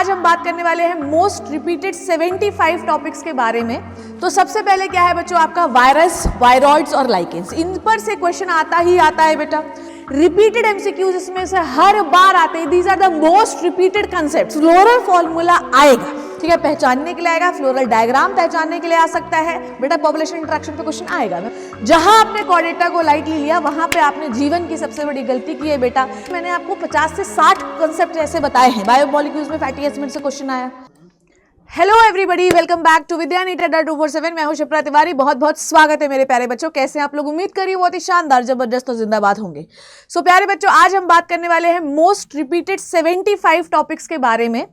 आज हम बात करने वाले हैं मोस्ट रिपीटेड 75 टॉपिक्स के बारे में। तो सबसे पहले क्या है बच्चों, आपका वायरस, वायरॉइड्स और लाइकेंस, इन पर से क्वेश्चन आता ही आता है बेटा। रिपीटेड एमसीक्यूज इसमें से हर बार आते हैं। These are the most repeated concept. Floral formula आएगा, ठीक है, पहचानने के लिए आएगा। फ्लोरल डायग्राम पहचानने के लिए आ सकता है बेटा। पॉपुलेशन इंटरेक्शन पे क्वेश्चन आएगा। जहां आपने कोऑर्डिनेटा को लाइटली लिया वहां पे आपने जीवन की सबसे बड़ी गलती की है बेटा। मैंने आपको 50 से 60 कंसेप्ट ऐसे बताए हैं। बायोमोलिक्यूल्स में फैटी एसिड से क्वेश्चन आया। Hello everybody, welcome back to Vidyanit Adda 247। मैं हूं शिप्रा तिवारी। बहुत बहुत स्वागत है मेरे प्यारे बच्चों। कैसे हैं आप लोग? उम्मीद करिए बहुत ही शानदार, जबरदस्त और जिंदाबाद होंगे। सो प्यारे बच्चों, आज हम बात करने वाले हैं मोस्ट रिपीटेड 75 टॉपिक्स के बारे में।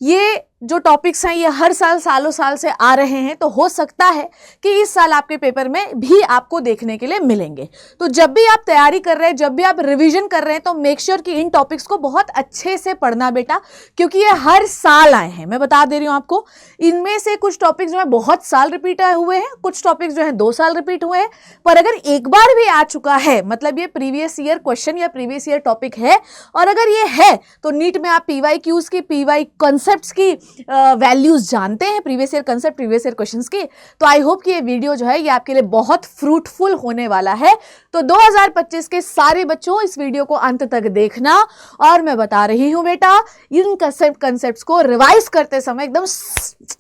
ये जो टॉपिक्स हैं ये हर साल सालों साल से आ रहे हैं, तो हो सकता है कि इस साल आपके पेपर में भी आपको देखने के लिए मिलेंगे। तो जब भी आप तैयारी कर रहे हैं, जब भी आप रिवीजन कर रहे हैं, तो मेक श्योर कि इन टॉपिक्स को बहुत अच्छे से पढ़ना बेटा, क्योंकि ये हर साल आए हैं। मैं बता दे रही हूं आपको, इनमें से कुछ टॉपिक्स जो है बहुत साल रिपीट हुए हैं, कुछ टॉपिक्स जो है 2 साल रिपीट हुए हैं। पर अगर एक बार भी आ चुका है, मतलब ये प्रीवियस ईयर क्वेश्चन या प्रीवियस ईयर टॉपिक है, और अगर ये है तो नीट में आप PYQs की, PY कॉन्सेप्ट्स की वैल्यूज जानते हैं, previous year concept, previous year questions की। तो आई होप कि ये वीडियो जो है ये आपके लिए बहुत फ्रूटफुल होने वाला है। तो 2025 के सारे बच्चों इस वीडियो को अंत तक देखना, और मैं बता रही हूं बेटा, इन कंसेप्ट्स को रिवाइज करते समय एकदम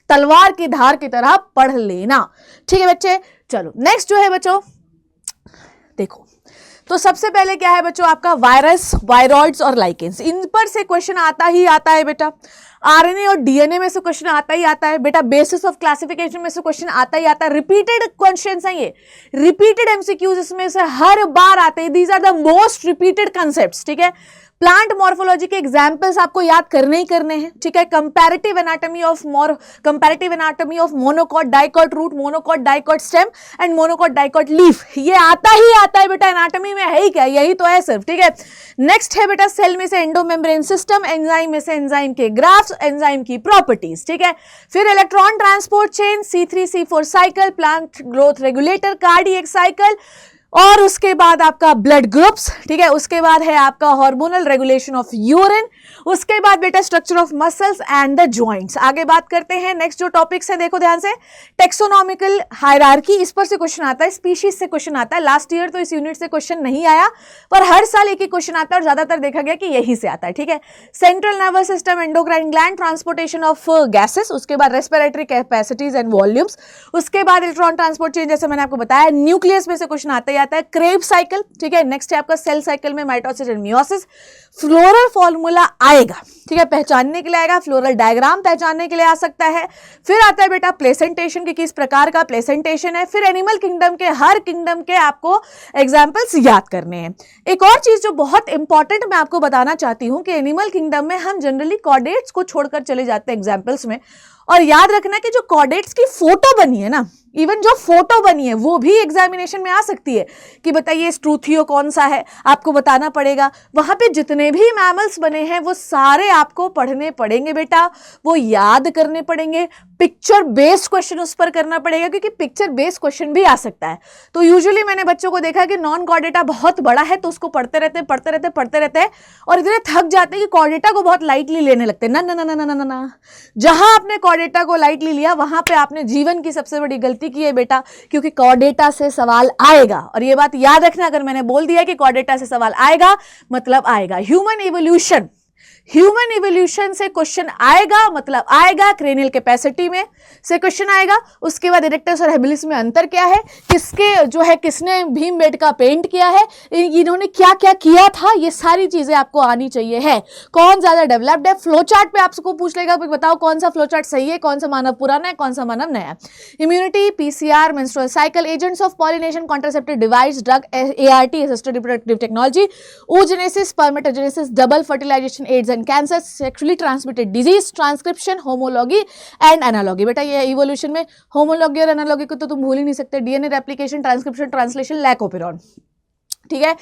तलवार की धार की तरह पढ़ लेना, ठीक है बच्चे। चलो नेक्स्ट जो है बच्चों, देखो, तो सबसे पहले क्या है बच्चों, आपका वायरस, वायरॉइड्स और लाइकेंस, इन पर से क्वेश्चन आता ही आता है बेटा। RNA और DNA में से क्वेश्चन आता ही आता है बेटा। बेसिस ऑफ क्लासिफिकेशन में से क्वेश्चन आता ही आता है। रिपीटेड क्वेश्चंस हैं ये, रिपीटेड एमसीक्यूज इसमें से हर बार आते हैं। These are the most repeated concepts, ठीक है। प्लांट मॉर्फोलॉजी के एग्जाम्पल्स आपको याद करने ही करने हैं, ठीक है। Comparative anatomy of monocot dicot root, monocot dicot stem and monocot dicot leaf, ये आता ही आता है बेटा। एनाटॉमी में है ही क्या, यही तो है सिर्फ, ठीक है। नेक्स्ट है बेटा सेल में से एंडोमेम्ब्रेन सिस्टम, एंजाइम में से एंजाइम के ग्राफ्स, एंजाइम की प्रॉपर्टीज, ठीक है। फिर electron transport chain, C3C4 cycle, plant growth regulator, cardiac cycle, और उसके बाद आपका ब्लड ग्रुप्स, ठीक है। उसके बाद है आपका हार्मोनल रेगुलेशन ऑफ यूरिन, उसके बाद बेटा structure of muscles and the joints. आगे बात करते हैं। नेक्स्ट जो टॉपिक्स है देखो ध्यान से, टेक्सोनॉमिकल हायरार्की, इस पर से क्वेश्चन आता है। स्पीशीज से क्वेश्चन आता है। लास्ट ईयर तो इस यूनिट से क्वेश्चन नहीं आया, पर हर साल एक ही क्वेश्चन आता है, और ज्यादातर देखा गया कि यही से आता है, ठीक है। Central nervous system, endocrine gland, transportation of gases, उसके बाद रेस्पिरेटरी कैपेसिटीज एंड वॉल्यूम्स, उसके बाद इलेक्ट्रॉन ट्रांसपोर्ट चेन, जैसे मैंने आपको बताया। न्यूक्लियस में से क्वेश्चन आता है क्रेब्स साइकिल, ठीक है। नेक्स्ट है आपका सेल साइकिल में mitosis and meiosis. Floral formula आएगा, ठीक है, पहचानने के लिए आएगा। फ्लोरल डायग्राम पहचानने के लिए आ सकता है। फिर आता है बेटा प्लेसेंटेशन, कि किस प्रकार का प्लेसेंटेशन है। फिर एनिमल किंगडम के, हर किंगडम के आपको एग्जाम्पल्स याद करने हैं। एक और चीज जो बहुत इंपॉर्टेंट मैं आपको बताना चाहती हूं कि एनिमल किंगडम में हम जनरली कॉर्डेट्स को छोड़कर चले जाते हैं एग्जाम्पल्स में, और याद रखना कि जो कॉर्डेट्स की फोटो बनी है ना, इवन जो फोटो बनी है वो भी एग्जामिनेशन में आ सकती है कि बताइए स्ट्रूथियो कौन सा है, आपको बताना पड़ेगा। वहां पे जितने भी मैमल्स बने हैं वो सारे आपको पढ़ने पड़ेंगे बेटा, वो याद करने पड़ेंगे। पिक्चर बेस्ड क्वेश्चन उस पर करना पड़ेगा, क्योंकि पिक्चर बेस्ड क्वेश्चन भी आ सकता है। तो यूजुअली मैंने बच्चों को देखा कि नॉन कॉर्डेटा बहुत बड़ा है तो उसको पढ़ते रहते हैं और इतने थक जाते हैं कि कॉर्डेटा को बहुत लाइटली लेने लगते हैं। ना ना ना ना ना ना ना, जहां आपने कॉर्डेटा को लाइटली लिया वहां पे आपने जीवन की सबसे बड़ी गलती की है बेटा, क्योंकि कॉर्डेटा से सवाल आएगा। और ये बात याद रखना, अगर मैंने बोल दिया कि कॉर्डेटा से सवाल आएगा मतलब आएगा। ह्यूमन इवोल्यूशन से क्वेश्चन आएगा, मतलब आएगा। क्रेनियल कैपेसिटी में से क्वेश्चन आएगा। उसके बाद इरेक्टस और हेबिलिस में अंतर क्या है, किसने भीमबेटका पेंट किया है, इन्होंने क्या क्या किया था, ये सारी चीजें आपको आनी चाहिए है। कौन ज्यादा डेवलप्ड है, फ्लो चार्ट पे आपको पूछ लेगा, बताओ कौन सा फ्लो चार्ट सही है, कौन सा मानव पुराना है, कौन सा मानव नया है। Immunity, PCR, menstrual cycle, agents of pollination, contraceptive device, drug, ART, assisted reproductive technology, oogenesis, spermatogenesis, double fertilisation, AIDS and cancer, sexually transmitted disease, transcription, homology and analogy. बेटा ये इवोल्यूशन में होमोलॉगी और एनालॉगी को तो तुम भूल ही नहीं सकते। DNA replication, transcription, translation, lac operon, ठीक है।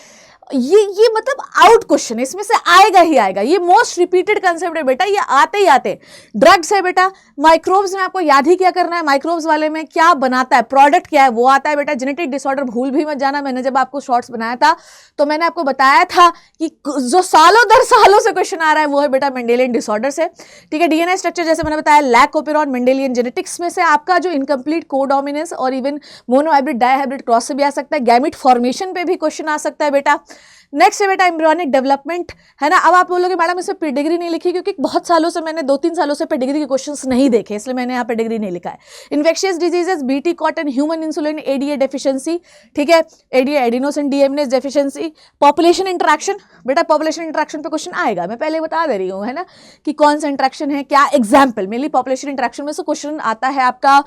ये मतलब आउट क्वेश्चन, इसमें से आएगा ही आएगा, ये मोस्ट रिपीटेड कंसेप्ट है बेटा, ये आते ही आते। ड्रग्स है बेटा, माइक्रोब्स में आपको याद ही क्या करना है, माइक्रोब्स वाले में क्या बनाता है, प्रोडक्ट क्या है, वो आता है बेटा। जेनेटिक डिसऑर्डर भूल भी मत जाना, मैंने जब आपको शॉर्ट्स बनाया था तो मैंने आपको बताया था कि जो सालों दर सालों से क्वेश्चन आ रहा है वो है बेटा मेंडेलियन डिसऑर्डर से, ठीक है। डीएनए स्ट्रक्चर जैसे मैंने बताया, लैक ओपेरॉन, मेंडेलियन जेनेटिक्स में से आपका जो इनकम्प्लीट कोडोमिनेंस और इवन मोनोहाइब्रिड डायहाइब्रिड क्रॉस से भी आ सकता है, गैमिट फॉर्मेशन पे भी क्वेश्चन आ सकता है बेटा। नेक्स्ट है बेटा एम्ब्रियोनिक डेवलपमेंट, है ना। अब आप बोलोगे मैडम इसमें पेडिग्री नहीं लिखी, क्योंकि बहुत सालों से मैंने 2-3 सालों से पेडिग्री के क्वेश्चंस नहीं देखे, इसलिए मैंने यहाँ पेडिग्री नहीं लिखा है। Infectious diseases, BT cotton, human insulin, ADA deficiency, ठीक है, ADA adenosine DMs deficiency, population interaction, बेटा पॉपुलेशन इंटरेक्शन पे क्वेश्चन आएगा, मैं पहले बता दे रही हूँ, है ना, कि कौन सा इंटरेक्शन है, क्या एग्जाम्पल, मेनली पॉपुलेशन इंटरेक्शन में से क्वेश्चन आता है आपका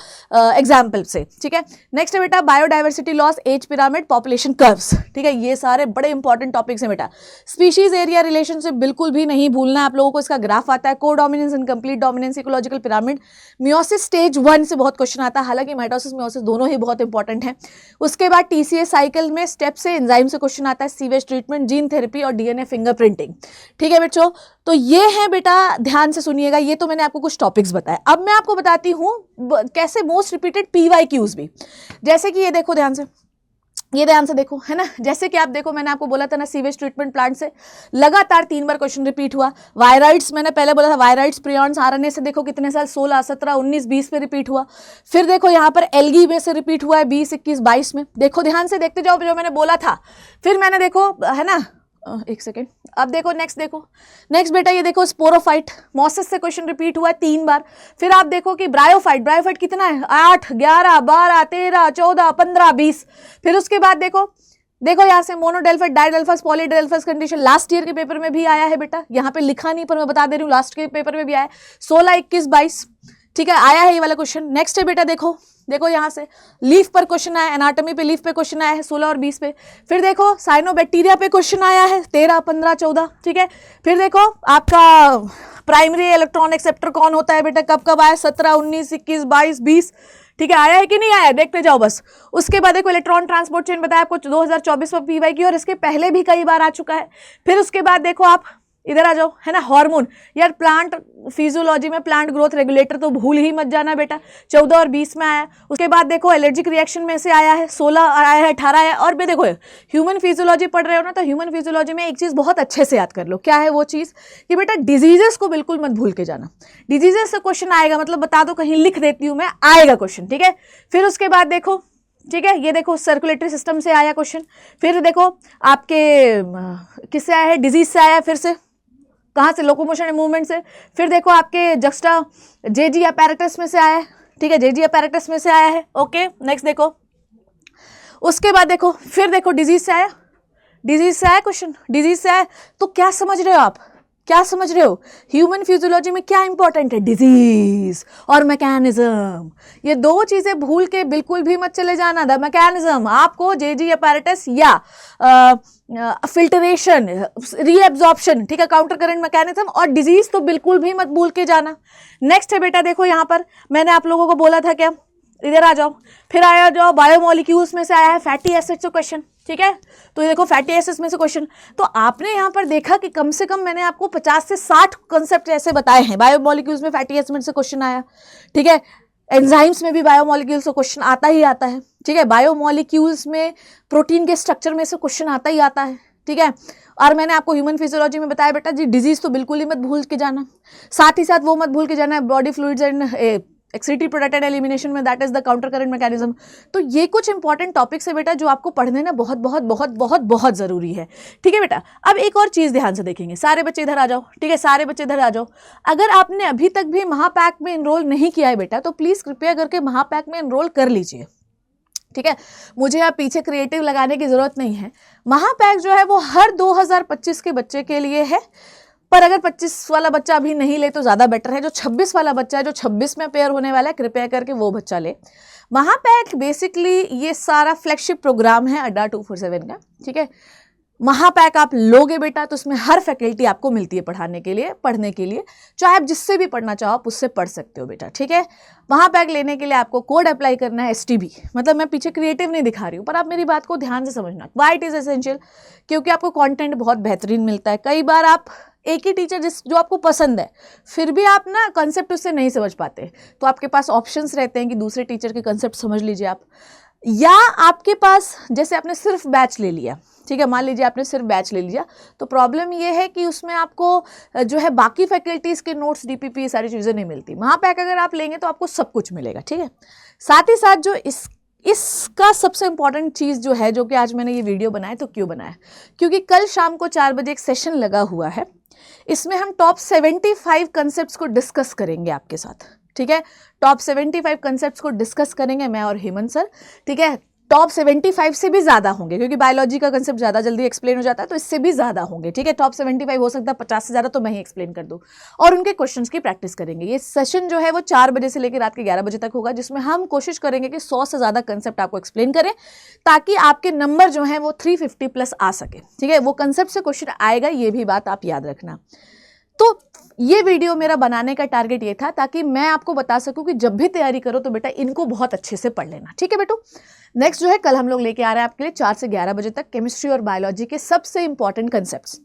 एग्जाम्पल से, ठीक है। नेक्स्ट है बेटा biodiversity loss, age pyramid, population curves, ठीक है, ये सारे बड़े इंपॉर्टेंट टॉपिक्स हैं बेटा। स्पीशीज एरिया रिलेशनशिप बिल्कुल भी नहीं भूलना है आप लोगों को, इसका ग्राफ आता है। Codominance, incomplete dominance, ecological pyramid, meiosis stage 1 से बहुत क्वेश्चन आता है, हालांकि माइटोसिस मियोसिस दोनों ही बहुत इंपॉर्टेंट हैं। उसके बाद टीसीए साइकिल में स्टेप से एंजाइम से क्वेश्चन आता है, सीवेज ट्रीटमेंट, जीन थेरेपी और डीएनए फिंगरप्रिंटिंग, ठीक है बच्चों। तो ये है बेटा, ध्यान से सुनिएगा, ये तो मैंने आपको कुछ टॉपिक्स बताए। अब मैं आपको बताती हूँ कैसे मोस्ट रिपीटेड पीवाईक्यूज भी, जैसे कि ये देखो ध्यान से, ये ध्यान से देखो, है ना, जैसे कि आप देखो मैंने आपको बोला था ना, सीवेज ट्रीटमेंट प्लांट से लगातार 3 बार क्वेश्चन रिपीट हुआ। वायराइड्स मैंने पहले बोला था, वायराइड्स प्रियॉन्स आरएनए से देखो कितने साल, 16, 17, 19, 20 पे रिपीट हुआ। फिर देखो यहाँ पर एल्गी में से रिपीट हुआ है 20, 21, 22 में, देखो ध्यान से देखते जाओ जो मैंने बोला था। फिर मैंने देखो, है ना, एक सेकेंड, अब देखो नेक्स्ट, देखो नेक्स्ट बेटा, ये देखो स्पोरोफाइट, मॉसिस से क्वेश्चन रिपीट हुआ है 3 बार। फिर आप देखो कि ब्रायोफाइट, ब्रायोफाइट कितना है, 8, 11, 12, 13, 14, 15, 20। फिर उसके बाद देखो यहाँ से मोनोडेल्फस, डाइडेल्फस, पॉलीडेल्फस कंडीशन लास्ट ईयर के पेपर में भी आया है बेटा, यहाँ पे लिखा नहीं पर मैं बता दे रही हूँ, लास्ट के पेपर में भी आया है 16, 21, 22, ठीक है, आया है ये वाला क्वेश्चन। नेक्स्ट है बेटा, देखो यहाँ से लीफ पर क्वेश्चन आया, एनाटॉमी पे लीफ पे क्वेश्चन आया है 16 और 20 पे। फिर देखो साइनोबैक्टीरिया पे क्वेश्चन आया है 13, 15, 14, ठीक है। फिर देखो आपका प्राइमरी इलेक्ट्रॉन एक्सेप्टर कौन होता है बेटा, कब कब आया, 17, 19, 21, 22, 20, ठीक है, आया है कि नहीं आया, देखते जाओ बस। उसके बाद देखो इलेक्ट्रॉन ट्रांसपोर्ट चेन बताया आपको 2024 में पीवाई की, और इसके पहले भी कई बार आ चुका है। फिर उसके बाद देखो आप इधर आ जाओ, है ना, हार्मोन, यार प्लांट फिजियोलॉजी में प्लांट ग्रोथ रेगुलेटर तो भूल ही मत जाना बेटा, 14 और 20 में आया। उसके बाद देखो एलर्जिक रिएक्शन में से आया है 16, आया है 18 आया। और भी देखो ह्यूमन फिजियोलॉजी पढ़ रहे हो ना, तो ह्यूमन फिजियोलॉजी में एक चीज़ बहुत अच्छे से याद कर लो, क्या है वो चीज़, कि बेटा डिजीजेस को बिल्कुल मत भूल के जाना, डिजीजेस से क्वेश्चन आएगा, मतलब बता दो, कहीं लिख देती हूँ मैं, आएगा क्वेश्चन, ठीक है। फिर उसके बाद देखो, ठीक है, ये देखो सर्कुलेटरी सिस्टम से आया क्वेश्चन। फिर देखो आपके किससे आया है, डिजीज से आया, फिर से कहाँ से, लोकोमोशन एंड मूवमेंट से। फिर देखो आपके जक्स्टा जेजी अपैरेटस में से आया है, ठीक है, जेजी अपैरेटस में से आया है, ओके। नेक्स्ट देखो, उसके बाद देखो, फिर देखो डिजीज से आया, डिजीज से आया क्वेश्चन, डिजीज से आया। तो क्या समझ रहे हो आप, क्या समझ रहे हो, ह्यूमन फिजियोलॉजी में क्या इंपॉर्टेंट है, डिजीज और मैकेनिज्म, ये 2 चीजें भूल के बिल्कुल भी मत चले जाना। द मैकेनिज्म आपको जेजी अपैरेटस या फिल्टरेशन, रीएब्जॉर्प्शन, ठीक है, काउंटर करंट मैकेनिज्म, और डिजीज तो बिल्कुल भी मत भूल के जाना। नेक्स्ट है बेटा, देखो यहाँ पर मैंने आप लोगों को बोला था क्या, इधर आ जाओ, फिर आया जाओ बायोमोलिक्यूल्स में से आया है फैटी एसिड से क्वेश्चन, ठीक है। तो ये देखो फैटी एसिड्स में से क्वेश्चन, तो आपने यहाँ पर देखा कि कम से कम मैंने आपको 50 से 60 कंसेप्ट ऐसे बताए हैं। बायोमोलिक्यूल्स में फैटी एसिड से क्वेश्चन आया, ठीक है, एंजाइम्स में भी बायोमोलिक्यूल्स से क्वेश्चन आता ही आता है, ठीक है, बायोमोलिक्यूल्स में प्रोटीन के स्ट्रक्चर में से क्वेश्चन आता ही आता है, ठीक है। और मैंने आपको ह्यूमन फिजियोलॉजी में बताया बेटा जी, डिजीज तो बिल्कुल ही मत भूल के जाना, साथ ही साथ वो मत भूल के जाना है body fluids and excretory products elimination में, that is the counter current mechanism. तो ये कुछ इंपॉर्टेंट टॉपिक्स है बेटा जो आपको पढ़ने ना बहुत बहुत बहुत बहुत बहुत जरूरी है, ठीक है बेटा। अब एक और चीज ध्यान से देखेंगे, सारे बच्चे इधर आ जाओ, ठीक है, सारे बच्चे इधर आ जाओ। अगर आपने अभी तक भी महापैक में एनरोल नहीं किया है बेटा, तो प्लीज कृपया करके महापैक में एनरोल कर लीजिए, ठीक है। मुझे आप पीछे क्रिएटिव लगाने की जरूरत नहीं है। महापैक जो है वो हर 2025 के बच्चे के लिए है, पर अगर 25 वाला बच्चा अभी नहीं ले तो ज़्यादा बेटर है। जो 26 वाला बच्चा है, जो 26 में पेयर होने वाला है, कृपया करके वो बच्चा ले। महापैक बेसिकली ये सारा फ्लैगशिप प्रोग्राम है अड्डा 247 का, ठीक है। महापैक आप लोगे बेटा तो उसमें हर फैकल्टी आपको मिलती है पढ़ने के लिए, चाहे आप जिससे भी पढ़ना चाहो आप उससे पढ़ सकते हो बेटा, ठीक है। महापैक लेने के लिए आपको कोड अप्लाई करना है STB, मतलब मैं पीछे क्रिएटिव नहीं दिखा रही हूँ, पर आप मेरी बात को ध्यान से समझना। Why it is essential? क्योंकि आपको कंटेंट बहुत बेहतरीन मिलता है। कई बार आप एक ही टीचर जो आपको पसंद है, फिर भी आप ना कंसेप्ट उससे नहीं समझ पाते, तो आपके पास ऑप्शंस रहते हैं कि दूसरे टीचर के कंसेप्ट समझ लीजिए आप, या आपके पास जैसे आपने सिर्फ बैच ले लिया, ठीक है, मान लीजिए आपने सिर्फ बैच ले लिया, तो प्रॉब्लम ये है कि उसमें आपको जो है बाकी फैकल्टीज़ के नोट्स, DPP, ये सारी चीज़ें नहीं मिलती। महापैक अगर आप लेंगे तो आपको सब कुछ मिलेगा, ठीक है। साथ ही साथ जो इसका सबसे इंपॉर्टेंट चीज़ जो है, जो कि आज मैंने ये वीडियो बनाया, तो क्यों बनाया, क्योंकि कल शाम को 4 बजे एक सेशन लगा हुआ है, इसमें हम टॉप 75 कंसेप्ट्स को डिस्कस करेंगे आपके साथ, ठीक है। टॉप 75 कंसेप्ट्स को डिस्कस करेंगे मैं और हेमंत सर, ठीक है। टॉप 75 से भी ज़्यादा होंगे, क्योंकि बायोलॉजी का कंसेप्ट ज़्यादा जल्दी एक्सप्लेन हो जाता है, तो इससे भी ज़्यादा होंगे, ठीक है। टॉप 75 हो सकता है 50 से ज़्यादा तो मैं ही एक्सप्लेन कर दूँ, और उनके क्वेश्चंस की प्रैक्टिस करेंगे। ये सेशन जो है वो 4 बजे से लेकर रात के 11 बजे तक होगा, जिसमें हम कोशिश करेंगे कि 100 से ज़्यादा कंसेप्ट आपको एक्सप्लेन करें, ताकि आपके नंबर जो हैं वो 350 प्लस आ सके, ठीक है। वो कंसेप्ट से क्वेश्चन आएगा, ये भी बात आप याद रखना। तो ये वीडियो मेरा बनाने का टारगेट ये था, ताकि मैं आपको बता सकूं कि जब भी तैयारी करो तो बेटा इनको बहुत अच्छे से पढ़ लेना, ठीक है बेटो। नेक्स्ट जो है कल हम लोग लेके आ रहे हैं आपके लिए 4 से 11 बजे तक केमिस्ट्री और बायोलॉजी के सबसे इंपॉर्टेंट कंसेप्ट्स,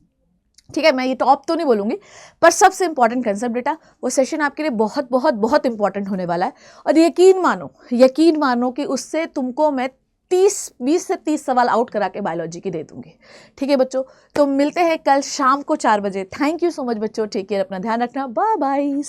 ठीक है। मैं ये टॉप तो नहीं बोलूंगी, पर सबसे इंपॉर्टेंट कंसेप्ट बेटा, वो सेशन आपके लिए बहुत बहुत बहुत इंपॉर्टेंट होने वाला है। और यकीन मानो कि उससे तुमको मैं 20 से 30 सवाल आउट करा के बायोलॉजी की दे दूंगी, ठीक है बच्चों। तो मिलते हैं कल शाम को 4 बजे। थैंक यू सो मच बच्चों, टेक केयर, अपना ध्यान रखना, बाय बाय।